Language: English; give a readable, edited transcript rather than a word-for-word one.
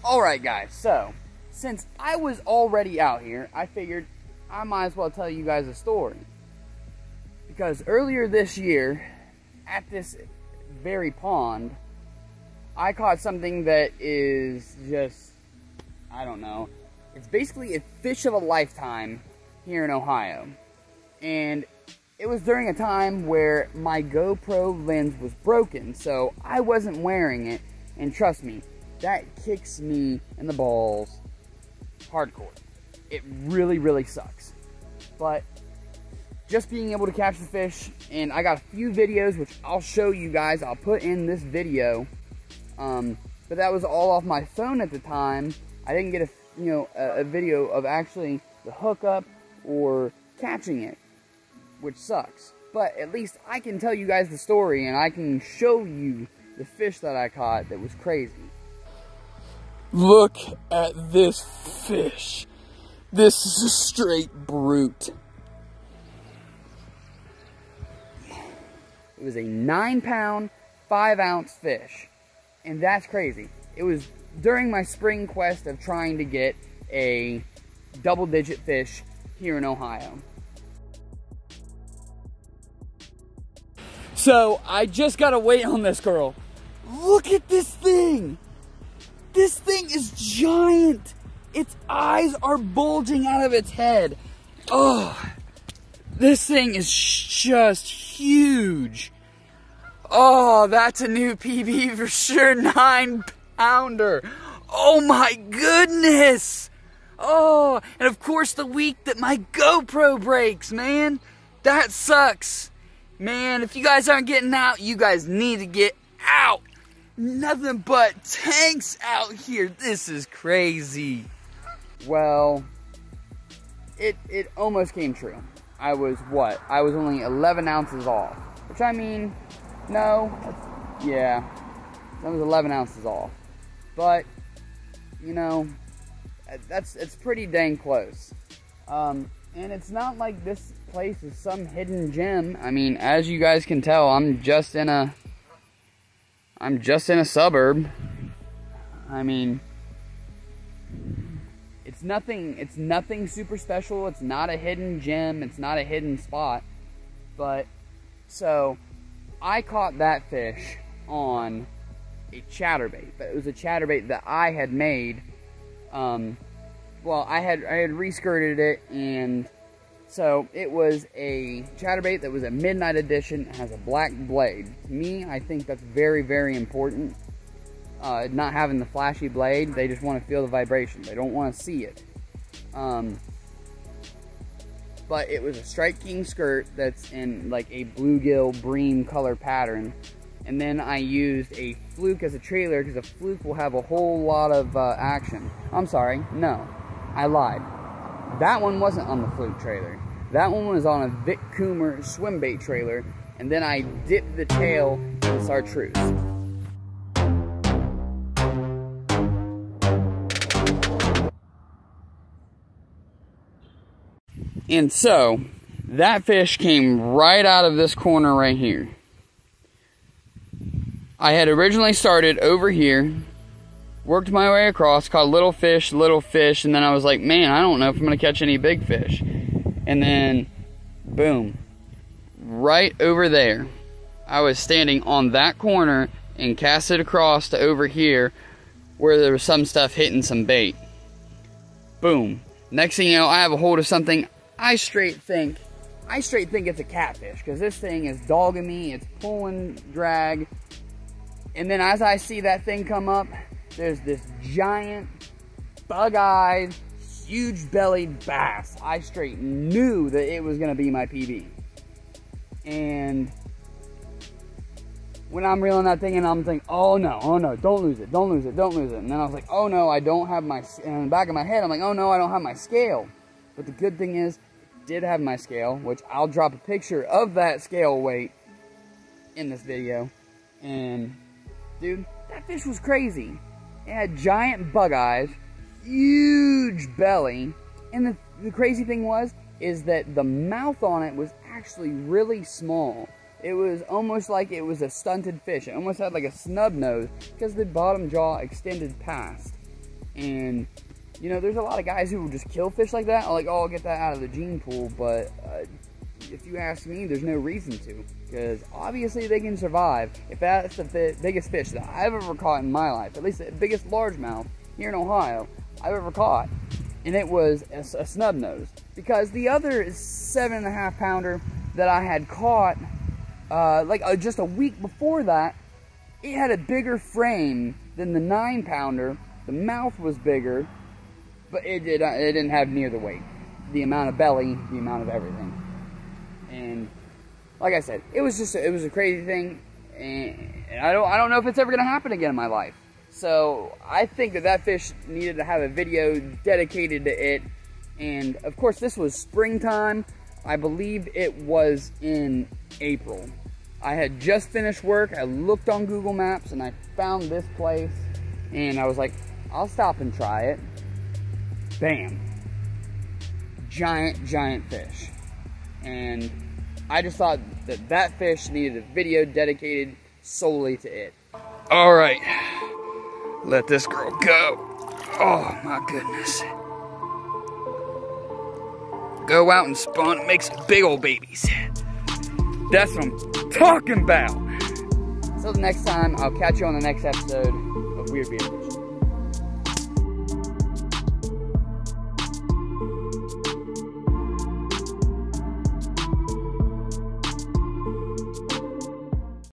Alright guys, so since I was already out here, I figured I might as well tell you guys a story. Because earlier this year, at this very pond, I caught something that is just, I don't know, it's basically a fish of a lifetime here in Ohio. And it was during a time where my GoPro lens was broken, so I wasn't wearing it, and trust me, that kicks me in the balls hardcore. It really, really sucks. But just being able to catch the fish, and I got a few videos which I'll show you guys, I'll put in this video, but that was all off my phone at the time. I didn't get a video of actually the hookup or catching it, which sucks. But at least I can tell you guys the story, and I can show you the fish that I caught that was crazy. Look at this fish. This is a straight brute. It was a 9-pound, 5-ounce fish. And that's crazy. It was during my spring quest of trying to get a double-digit fish here in Ohio. So, I just gotta wait on this girl. Look at this thing! This thing is giant! Its eyes are bulging out of its head. Oh, this thing is just huge. Oh, that's a new PB for sure, 9-pounder. Oh my goodness. Oh, and of course the week that my GoPro breaks, man. That sucks. Man, if you guys aren't getting out, you guys need to get out. Nothing but tanks out here. This is crazy. Well, it almost came true. I was what? I was only 11 ounces off. Which I mean, no, yeah, that was 11 ounces off. But, you know, it's pretty dang close. And it's not like this place is some hidden gem. I mean, as you guys can tell, I'm just in a suburb. I mean, it's nothing super special. It's not a hidden gem. It's not a hidden spot. But, so, I caught that fish on a chatterbait. But it was a chatterbait that I had made. Well, I had re-skirted it, and so it was a chatterbait that was a midnight edition. It has a black blade. To me, I think that's very, very important. Not having the flashy blade, they just want to feel the vibration. They don't want to see it. But it was a Strike King skirt that's in like a bluegill bream color pattern. And then I used a fluke as a trailer because a fluke will have a whole lot of action. I'm sorry, no, I lied. That one wasn't on the fluke trailer. That one was on a Vic Coomer swim bait trailer. And then I dipped the tail in Chartreuse. And so, that fish came right out of this corner right here. I had originally started over here, worked my way across, caught little fish, and then I was like, man, I don't know if I'm going to catch any big fish. And then, boom, right over there. I was standing on that corner and cast it across to over here where there was some stuff hitting some bait. Boom. Next thing you know, I have a hold of something. I straight think it's a catfish because this thing is dogging me. It's pulling drag. And then as I see that thing come up, there's this giant, bug-eyed, huge-bellied bass. I straight knew that it was going to be my PB. And when I'm reeling that thing in, I'm thinking, oh no, don't lose it. And then I was like, oh no, I don't have my, and in the back of my head, I'm like, oh no, I don't have my scale. But the good thing is, I did have my scale, which I'll drop a picture of that scale weight in this video. And, dude, that fish was crazy. It had giant bug eyes, huge belly, and the crazy thing is that the mouth on it was actually really small. It was almost like it was a stunted fish. It almost had like a snub nose because the bottom jaw extended past. And, you know, there's a lot of guys who will just kill fish like that. Like, oh, I'll get that out of the gene pool. But if you ask me, there's no reason to. Because obviously they can survive. If that's the biggest fish that I've ever caught in my life, at least the biggest largemouth here in Ohio I've ever caught, and it was a snub nose. Because the other 7.5 pounder that I had caught just a week before that, it had a bigger frame than the 9 pounder. The mouth was bigger, but it didn't have near the weight, the amount of belly, the amount of everything. And like I said, it was a crazy thing, and I don't know if it's ever gonna happen again in my life. So I think that fish needed to have a video dedicated to it. And of course, this was springtime. I believe it was in April. I had just finished work. I looked on Google Maps and I found this place, and I was like, I'll stop and try it. Bam. Giant fish. And I just thought that fish needed a video dedicated solely to it. All right, let this girl go. Oh my goodness. Go out and spawn and make some big old babies. That's what I'm talking about. So the next time, I'll catch you on the next episode of Weird Beard Fishing.